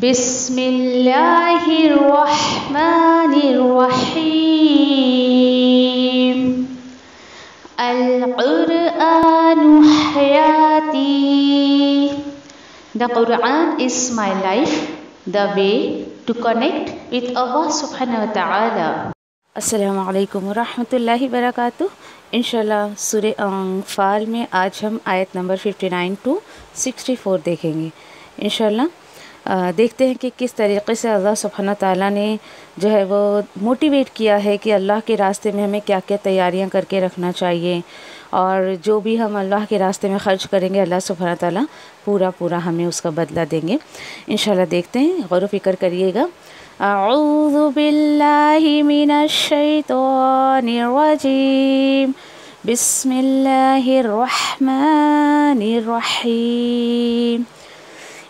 بسم اللہ الرحمن الرحیم القرآن حیاتی. The Quran is my life, the way to connect with Allah subhanahu wa ta'ala. السلام علیکم ورحمۃ اللہ وبرکاتہ. انشاءاللہ سورہ انفال میں آج ہم آیت نمبر 59 to 64 دیکھیں گے. انشاءاللہ دیکھتے ہیں کہ کس طریقے سے اللہ سبحانہ تعالیٰ نے جو ہے وہ موٹیویٹ کیا ہے کہ اللہ کے راستے میں ہمیں کیا کیا تیاریاں کر کے رکھنا چاہیے، اور جو بھی ہم اللہ کے راستے میں خرچ کریں گے اللہ سبحانہ تعالیٰ پورا ہمیں اس کا بدلہ دیں گے. انشاءاللہ دیکھتے ہیں، غور و فکر کریے گا. اعوذ باللہ من الشیطان الرجیم، بسم اللہ الرحمن الرحیم.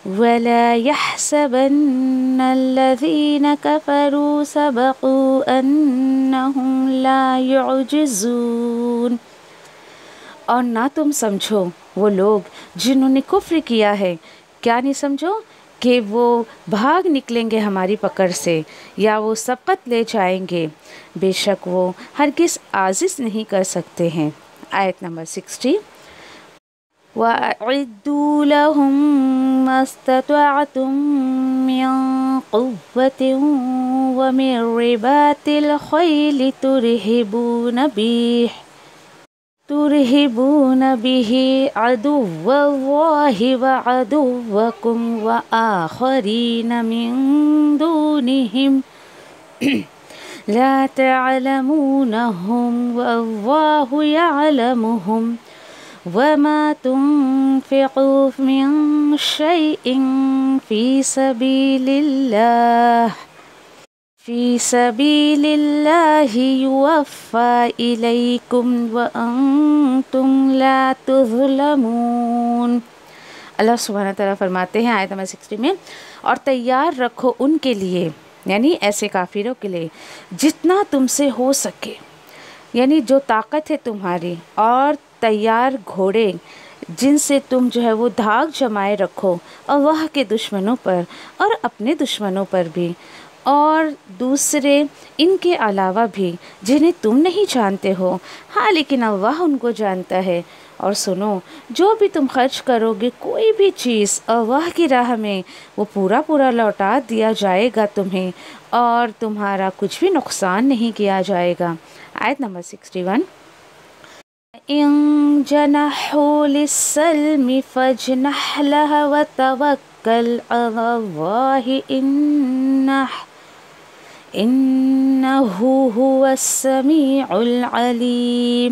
ولا يحسبن الذين كفروا سبقوا انهم لا يعجزون. اور نہ تم سمجھو وہ لوگ جنہوں نے کفر کیا ہے، کیا نہیں سمجھو کہ وہ بھاگ نکلیں گے ہماری پکڑ سے یا وہ سبقت لے جائیں گے، بے شک وہ ہرگز عاجز نہیں کر سکتے ہیں. آیت نمبر 60. وَأَعِدُّوا لَهُم مَّا اسْتَطَعْتُم مِّن قُوَّةٍ وَمِن رِّبَاطِ الْخَيْلِ تُرْهِبُونَ بِهِ عَدُوَّ اللَّهِ وَعَدُوَّكُمْ وَآخَرِينَ مِن دُونِهِمْ لَا تَعْلَمُونَهُمْ وَاللَّهُ يَعْلَمُهُمْ وَمَا تُنفِقُوا مِن شَيْءٍ فِي سَبِيلِ اللَّهِ يُوَفَّى إِلَيْكُمْ وَأَنتُمْ لَا تُظْلَمُونَ. اللہ سبحانہ تعالیٰ فرماتے ہیں آیت نمبر 60 میں، اور تیار رکھو ان کے لیے، یعنی ایسے کافروں کے لیے، جتنا تم سے ہو سکے، یعنی جو طاقت ہے تمہاری، اور تیار گھوڑے جن سے تم جو ہے وہ دھاگ جمائے رکھو اللہ کے دشمنوں پر اور اپنے دشمنوں پر بھی، اور دوسرے ان کے علاوہ بھی جنہیں تم نہیں جانتے ہو، ہاں لیکن اللہ ان کو جانتا ہے. اور سنو، جو بھی تم خرچ کرو گے کوئی بھی چیز اللہ کی راہ میں، وہ پورا لوٹا دیا جائے گا تمہیں، اور تمہارا کچھ بھی نقصان نہیں کیا جائے گا. آیت نمبر 61. إِن جَنَحُوا لِلسَّلْمِ فَاجْنَحْ لَهَا وَتَوَكَّلْ عَلَى اللَّهِ إِنَّهُ هُوَ السَّمِيعُ الْعَلِيمُ.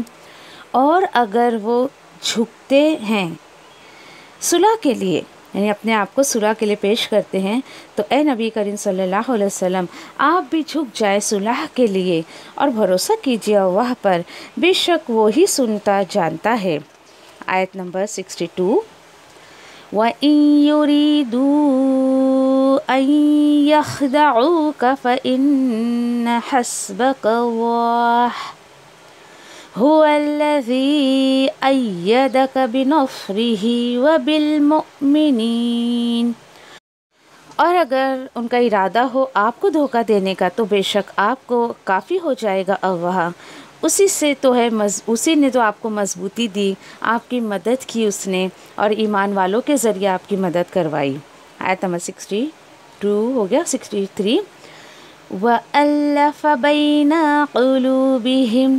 اور اگر وہ جھکتے ہیں صلح کے لیے، یعنی اپنے آپ کو صلح کے لیے پیش کرتے ہیں، تو اے نبی کریم صلی اللہ علیہ وسلم آپ بھی جھک جائے صلح کے لیے، اور بھروسہ کیجیے اللہ پر، بے شک وہی سنتا جانتا ہے. آیت نمبر 62. وَإِن يُرِيدُوا أَن يَخْدَعُوكَ فَإِنَّ حَسْبَكَ اللَّهُ هُوَ الَّذِي أَيَّدَكَ بِنَصْرِهِ وَبِالْمُؤْمِنِينَ. اور اگر ان کا ارادہ ہو آپ کو دھوکہ دینے کا تو بے شک آپ کو کافی ہو جائے گا اللہ. اسی نے تو آپ کو مضبوطی دی، آپ کی مدد کی اس نے، اور ایمان والوں کے ذریعے آپ کی مدد کروائی. آیت نمبر 62 ہو گیا. 63. وَأَلَّفَ بَيْنَ قُلُوبِهِمْ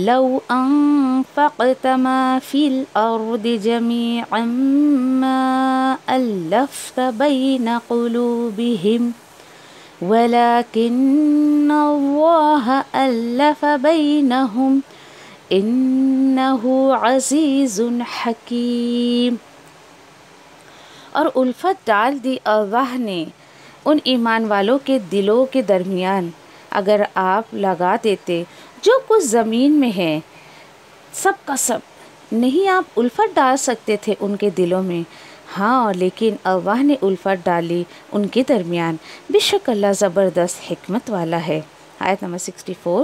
لَوْ أَنفَقْتَ مَا فِي الْأَرْضِ جَمِيعًا مَا أَلَّفْتَ بَيْنَ قُلُوبِهِمْ وَلَكِنَّ اللَّهَ أَلَّفَ بَيْنَهُمْ إِنَّهُ عَزِيزٌ حَكِيمٌ. اور الفت ڈال دی اللہ نے ان ایمان والوں کے دلوں کے درمیان، اگر آپ لگا دیتے جو کچھ زمین میں ہے سب کا سب، نہیں آپ الفت ڈال سکتے تھے ان کے دلوں میں، ہاں لیکن اللہ نے الفت ڈالی ان کے درمیان، بے شک اللہ زبردست حکمت والا ہے. آیت نمبر 64.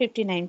59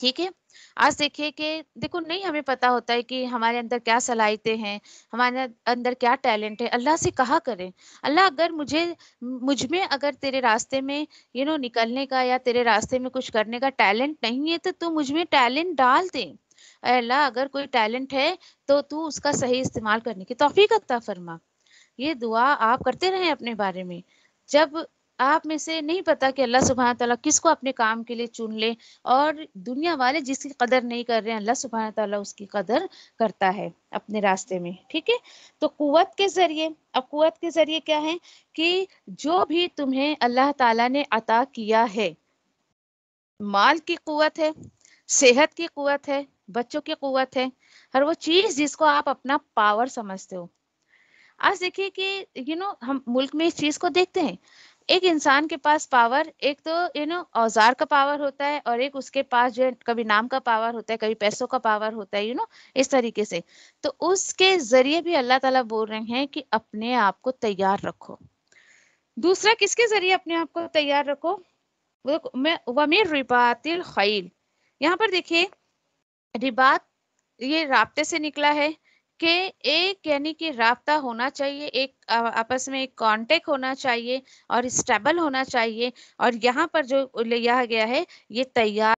ٹھیک ہے؟ آج دیکھیے کہ دیکھو نہیں ہمیں پتہ ہوتا ہے کہ ہمارے اندر کیا صلاحیتیں ہیں، ہمارے اندر کیا ٹیلنٹ ہے، اللہ سے کہا کریں، اللہ اگر مجھ میں اگر تیرے راستے میں نکلنے کا یا تیرے راستے میں کچھ کرنے کا ٹیلنٹ نہیں ہے تو مجھ میں ٹیلنٹ ڈال دے۔ اے اللہ اگر کوئی ٹیلنٹ ہے تو اس کا صحیح استعمال کرنے کی توفیق عطا فرما۔ یہ دعا آپ کرتے رہیں اپنے بارے میں۔ جب آپ میں سے نہیں پتا کہ اللہ سبحانہ تعالیٰ کس کو اپنے کام کے لیے چن لے، اور دنیا والے جس کی قدر نہیں کر رہے ہیں اللہ سبحانہ تعالیٰ اس کی قدر کرتا ہے اپنے راستے میں، ٹھیک ہے؟ تو قوت کے ذریعے، اب قوت کے ذریعے کیا ہے کہ جو بھی تمہیں اللہ تعالیٰ نے عطا کیا ہے، مال کی قوت ہے، صحت کی قوت ہے، بچوں کی قوت ہے، ہر وہ چیز جس کو آپ اپنا پاور سمجھتے ہو۔ آج دیکھیے کہ ہم ملک میں اس چیز کو دیکھتے ہیں، ایک انسان کے پاس پاور، ایک تو اوزار کا پاور ہوتا ہے، اور ایک اس کے پاس جو ہے کبھی نام کا پاور ہوتا ہے، کبھی پیسوں کا پاور ہوتا ہے، اس طریقے سے۔ تو اس کے ذریعے بھی اللہ تعالیٰ بول رہے ہیں کہ اپنے آپ کو تیار رکھو۔ دوسرا کس کے ذریعے اپنے آپ کو تیار رکھو؟ وَمِن رِبَاطِ الْخَيْلِ، یہاں پر دیکھیے رباط یہ رابطے سے نکلا ہے کہ ایک یعنی کہ رابطہ ہونا چاہیے، ایک آپس میں ایک کانٹیکٹ ہونا چاہیے اور اسٹیبل ہونا چاہیے، اور یہاں پر جو لیا گیا ہے یہ تیار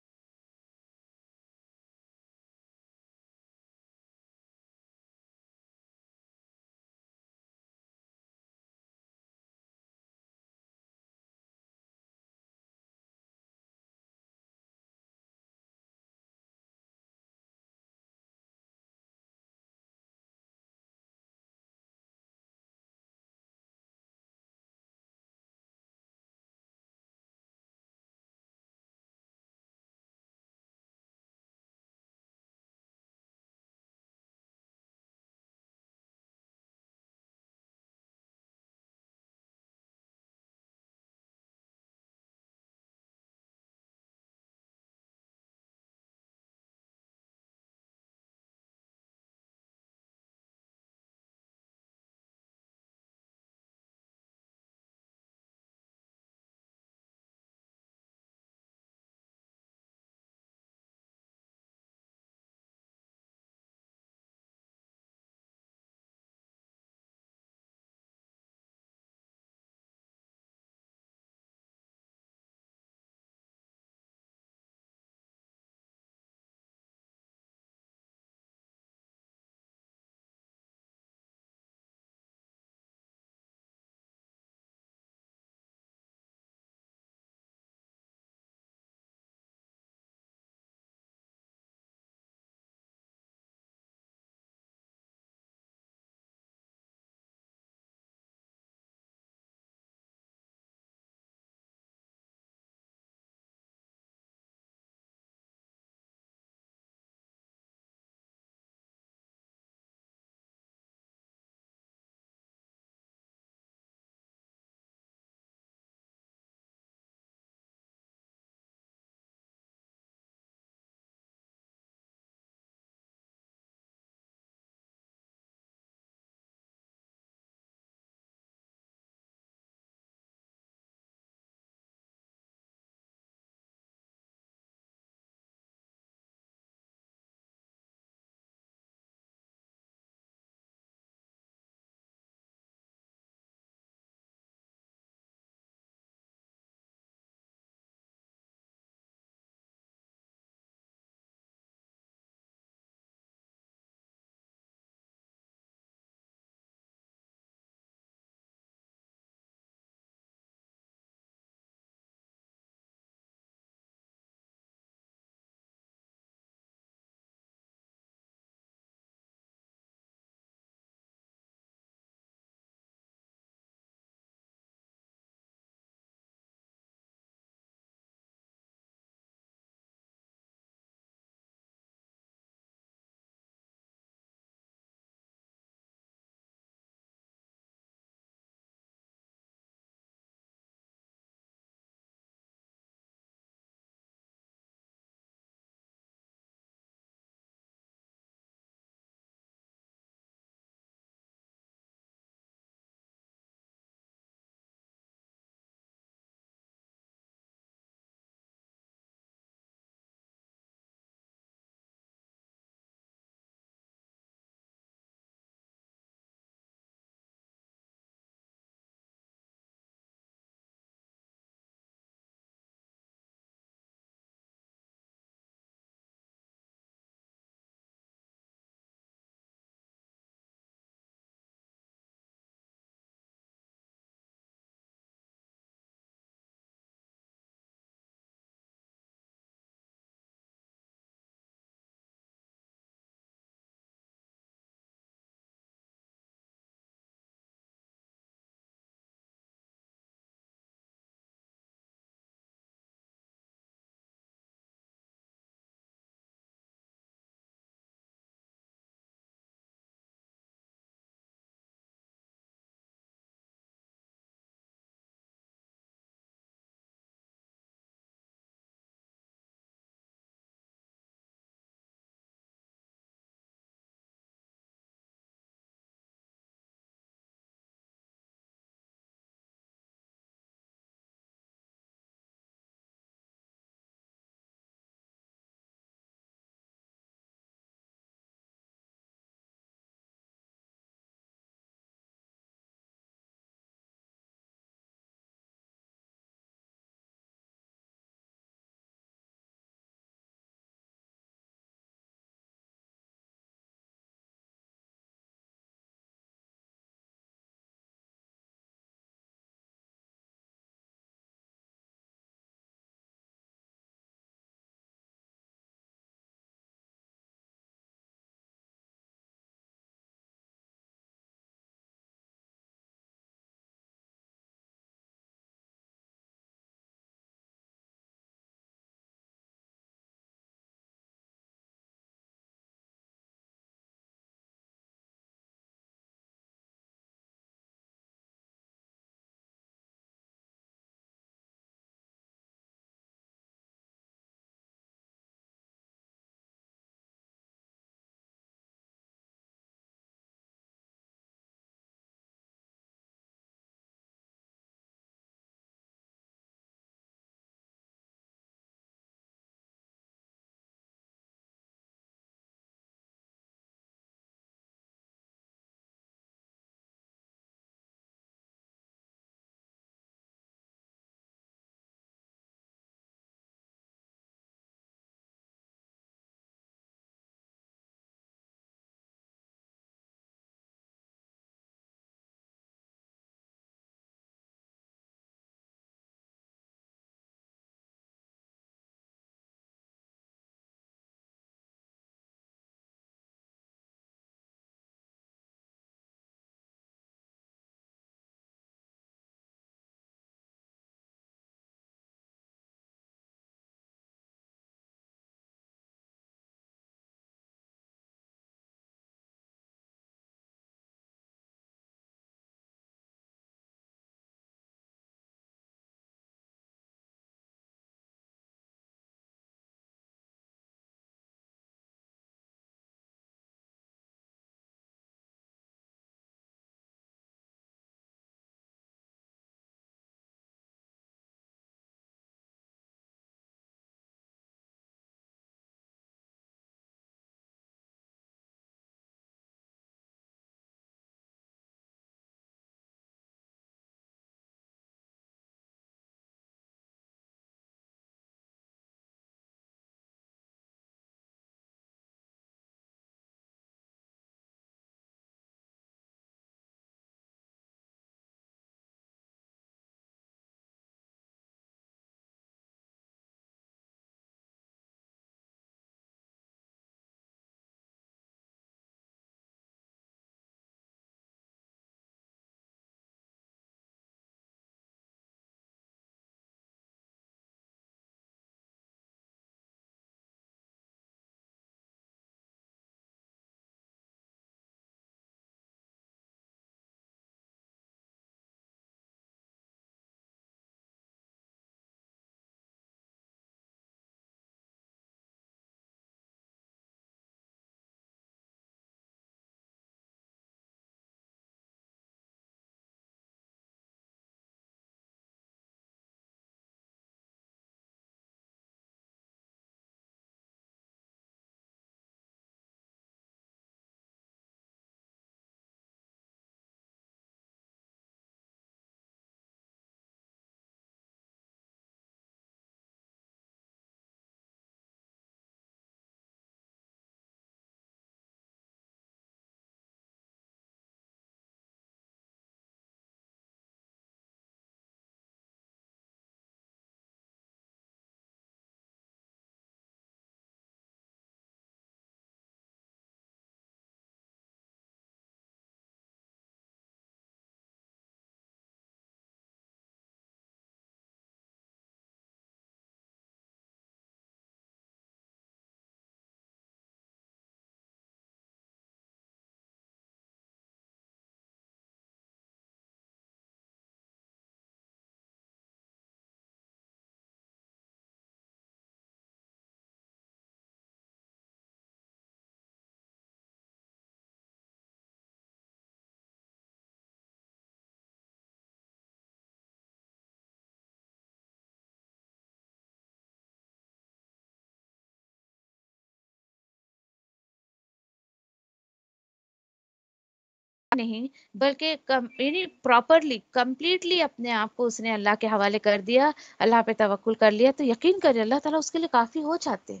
نہیں بلکہ یعنی پراپرلی کمپلیٹلی اپنے آپ کو اس نے اللہ کے حوالے کر دیا، اللہ پہ توکل کر لیا، تو یقین کرے اللہ تعالیٰ اس کے لیے کافی ہو جاتے ہیں۔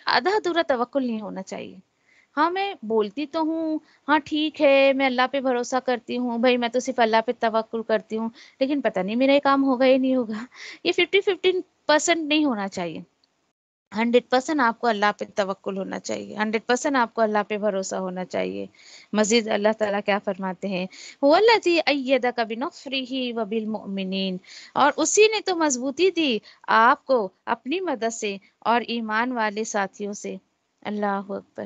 آدھا ادھورا توکل نہیں ہونا چاہیے۔ ہاں میں بولتی تو ہوں، ہاں ٹھیک ہے میں اللہ پہ بھروسہ کرتی ہوں، بھائی میں تو صرف اللہ پہ توکل کرتی ہوں، لیکن پتہ نہیں میرا یہ کام ہوگا یا نہیں ہوگا۔ یہ 50-15% نہیں ہونا چاہیے۔ 100% آپ کو اللہ پہ توکل ہونا چاہیے، 100% آپ کو اللہ پہ بھروسہ ہونا چاہیے۔ مزید اللہ تعالیٰ کیا فرماتے ہیں، هو الذی ایدک بنصرہ وبالمؤمنین، اور اسی نے تو مضبوطی دی آپ کو اپنی مدد سے اور ایمان والے ساتھیوں سے۔ اللہ اکبر۔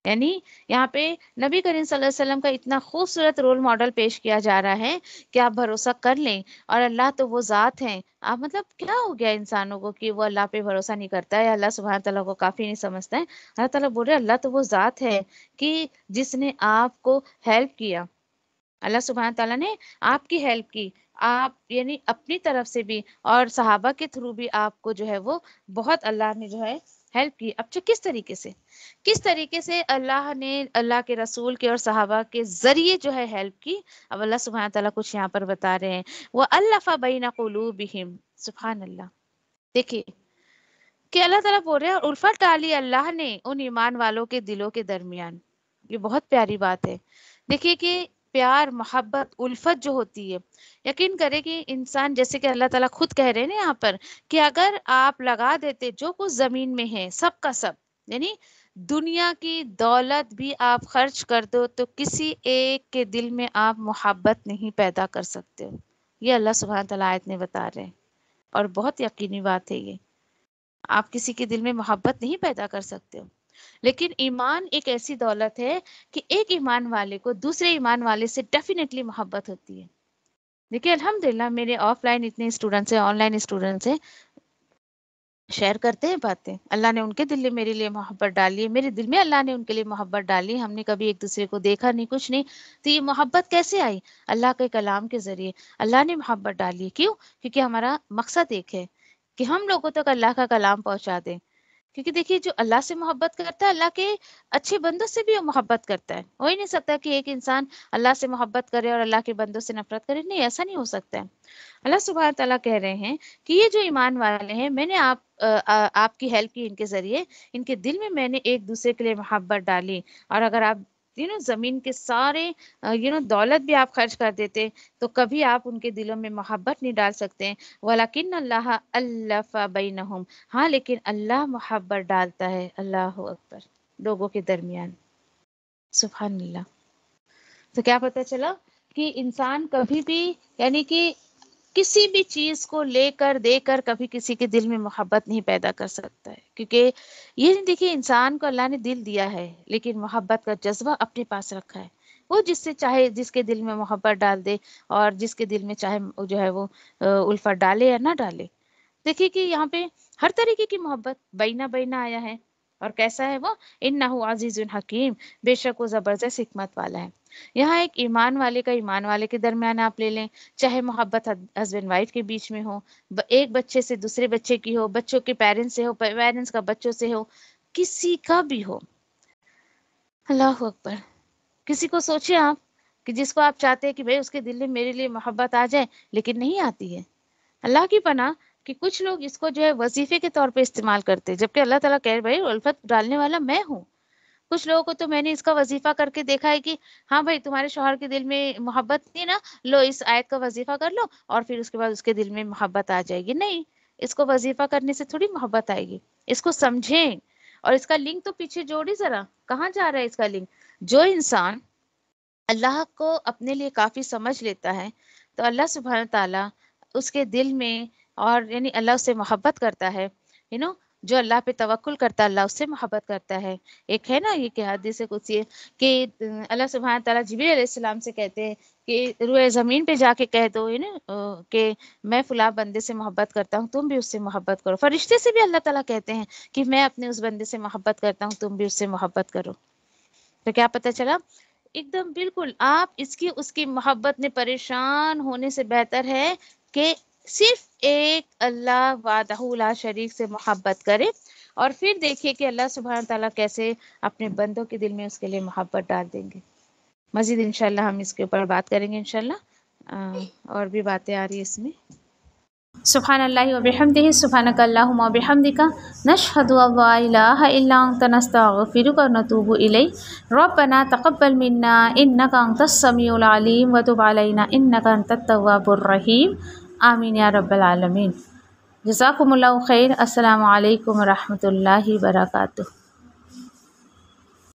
یعنی یہاں پہ نبی کریم صلی اللہ علیہ وسلم کا اتنا خوبصورت رول ماڈل پیش کیا جا رہا ہے کہ آپ بھروسہ کر لیں، اور اللہ تو وہ ذات ہیں۔ آپ مطلب کیا ہو گیا انسانوں کو کہ وہ اللہ پہ بھروسہ نہیں کرتا ہے، اللہ سبحانہ تعالیٰ کو کافی نہیں سمجھتا ہے؟ اللہ تعالیٰ بول رہے اللہ تو وہ ذات ہے کہ جس نے آپ کو ہیلپ کیا۔ اللہ سبحانہ تعالیٰ نے آپ کی ہیلپ کی، آپ یعنی اپنی طرف سے بھی اور صحابہ کے تھرو بھی آپ کو جو ہے وہ بہت اللہ نے جو ہے ہیلپ کی۔ اب کس طریقے سے، کس طریقے سے اللہ نے اللہ کے رسول کے اور صحابہ کے ذریعے جو ہے ہیلپ کی، اب اللہ سبحانہ تعالیٰ کچھ یہاں پر بتا رہے ہیں۔ وَأَلَّفَ بَيْنَ قُلُوبِهِمْ، سبحان اللہ۔ دیکھیے کہ اللہ تعالیٰ بول رہے ہیں اور الفت ڈالی اللہ نے ان ایمان والوں کے دلوں کے درمیان۔ یہ بہت پیاری بات ہے۔ دیکھیے کہ پیار، محبت، الفت جو ہوتی ہے، یقین کرے کہ انسان جیسے کہ اللہ تعالیٰ خود کہہ رہے ہیں نا یہاں پر کہ اگر آپ لگا دیتے جو کچھ زمین میں ہے سب کا سب، یعنی دنیا کی دولت بھی آپ خرچ کر دو تو کسی ایک کے دل میں آپ محبت نہیں پیدا کر سکتے ہو۔ یہ اللہ سبحانہ تعالیٰ آیت میں بتا رہے ہیں، اور بہت یقینی بات ہے یہ۔ آپ کسی کے دل میں محبت نہیں پیدا کر سکتے ہو، لیکن ایمان ایک ایسی دولت ہے کہ ایک ایمان والے کو دوسرے ایمان والے سے ڈیفینیٹلی محبت ہوتی ہے۔ دیکھیے الحمدللہ میرے آف لائن اتنے اسٹوڈنٹس ہیں، آن لائن اسٹوڈنٹس ہیں، شیئر کرتے ہیں باتیں، اللہ نے ان کے دل میں میرے لیے محبت ڈالی ہے، میرے دل میں اللہ نے ان کے لیے محبت ڈالی، ہم نے کبھی ایک دوسرے کو دیکھا نہیں، کچھ نہیں، تو یہ محبت کیسے آئی؟ اللہ کے کلام کے ذریعے اللہ نے محبت ڈالی ہے۔ کیوں؟ کیونکہ ہمارا مقصد ایک ہے کہ ہم لوگوں تک اللہ کا کلام پہنچا دیں۔ کیونکہ دیکھیے جو اللہ سے محبت کرتا ہے اللہ کے اچھے بندوں سے بھی وہ محبت کرتا ہے۔ ہو ہی نہیں سکتا کہ ایک انسان اللہ سے محبت کرے اور اللہ کے بندوں سے نفرت کرے، نہیں ایسا نہیں ہو سکتا ہے۔ اللہ سبحانہ تعالیٰ کہہ رہے ہیں کہ یہ جو ایمان والے ہیں میں نے آپ کی ہیلپ کی ان کے ذریعے، ان کے دل میں میں نے ایک دوسرے کے لیے محبت ڈالی، اور اگر آپ زمین کے سارے دولت بھی آپ خرچ کر دیتے تو کبھی آپ ان کے دلوں میں محبت نہیں ڈال سکتے۔ وَلَكِنَّ اللَّهَ أَلَّفَ بَيْنَهُمْ، ہاں لیکن اللہ محبت ڈالتا ہے، اللہ اکبر، لوگوں کے درمیان۔ سبحان اللہ۔ تو کیا پتہ چلا کہ انسان کبھی بھی یعنی کہ کسی بھی چیز کو لے کر دے کر کبھی کسی کے دل میں محبت نہیں پیدا کر سکتا ہے، کیونکہ یہ نہیں، دیکھیے انسان کو اللہ نے دل دیا ہے لیکن محبت کا جذبہ اپنے پاس رکھا ہے۔ وہ جس سے چاہے جس کے دل میں محبت ڈال دے، اور جس کے دل میں چاہے جو ہے وہ الفت ڈالے یا نہ ڈالے۔ دیکھیے کہ یہاں پہ ہر طریقے کی محبت بینا بینا آیا ہے، اور کیسا ہے وہ؟ انہ عزیز حکیم، بے شک وہ زبردست حکمت والا ہے۔ یہاں ایک ایمان والے کا ایمان والے کے درمیان آپ لے لیں، چاہے محبت ہسبینڈ وائف کے بیچ میں ہو، ایک بچے سے دوسرے بچے کی ہو، بچوں کے پیرنٹس سے ہو، پیرنٹس کا بچوں سے ہو، کسی کا بھی ہو۔ اللہ اکبر۔ کسی کو سوچیں آپ کہ جس کو آپ چاہتے ہیں کہ بھئی اس کے دل میں میرے لیے محبت آ جائے، لیکن نہیں آتی ہے۔ اللہ کی پناہ کہ کچھ لوگ اس کو جو ہے وظیفے کے طور پہ استعمال کرتے ہیں، جبکہ اللہ تعالیٰ کہہ رہے بھائی الفت ڈالنے والا میں ہوں۔ کچھ لوگوں کو تو میں نے اس کا وظیفہ کر کے دیکھا ہے کہ ہاں بھائی تمہارے شوہر کے دل میں محبت نہیں نا، لو اس آیت کا وظیفہ کر لو اور پھر اس کے بعد اس کے دل میں محبت آ جائے گی۔ نہیں، اس کو وظیفہ کرنے سے تھوڑی محبت آئے گی، اس کو سمجھیں، اور اس کا لنک تو پیچھے جوڑی ذرا، کہاں جا رہا ہے اس کا لنک؟ جو انسان اللہ کو اپنے لیے کافی سمجھ لیتا ہے تو اللہ سبحانہ تعالیٰ اس کے دل میں، اور یعنی اللہ اس سے محبت کرتا ہے، جو اللہ پہ توکل کرتا ہے اللہ اس سے محبت کرتا ہے۔ ایک ہے نا یہ کہ حدیث قدسی ہے کہ اللہ سبحانہ تعالیٰ جبریل علیہ السلام سے کہتے ہیں کہ روئے زمین پہ جا کے کہہ دو کہ میں فلاں بندے سے محبت کرتا ہوں، تم بھی اس سے محبت کرو۔ فرشتے سے بھی اللہ تعالیٰ کہتے ہیں کہ میں اپنے اس بندے سے محبت کرتا ہوں، تم بھی اس سے محبت کرو۔ تو کیا پتہ چلا؟ ایک دم بالکل آپ اس کی محبت میں پریشان ہونے سے بہتر ہے کہ صرف ایک اللہ وحدہ لا شریک سے محبت کرے، اور پھر دیکھیے کہ اللہ سبحانہ تعالیٰ کیسے اپنے بندوں کے دل میں اس کے لیے محبت ڈال دیں گے۔ مزید انشاءاللہ ہم اس کے اوپر بات کریں گے انشاءاللہ، اور بھی باتیں آ رہی ہیں اس میں۔ سبحان اللہ و بحمدہ، سبحانک اللہم و بحمدک، نشہد ان لا الہ الا انت، نستغفرک و نتوب الیک، ربنا تقبل منا انک انت السمیع العلیم وتب علینا انک انت التواب الرحیم، آمین یا رب العالمین۔ جزاکم اللہ خیر۔ السلام علیکم و رحمۃ اللہ وبرکاتہ۔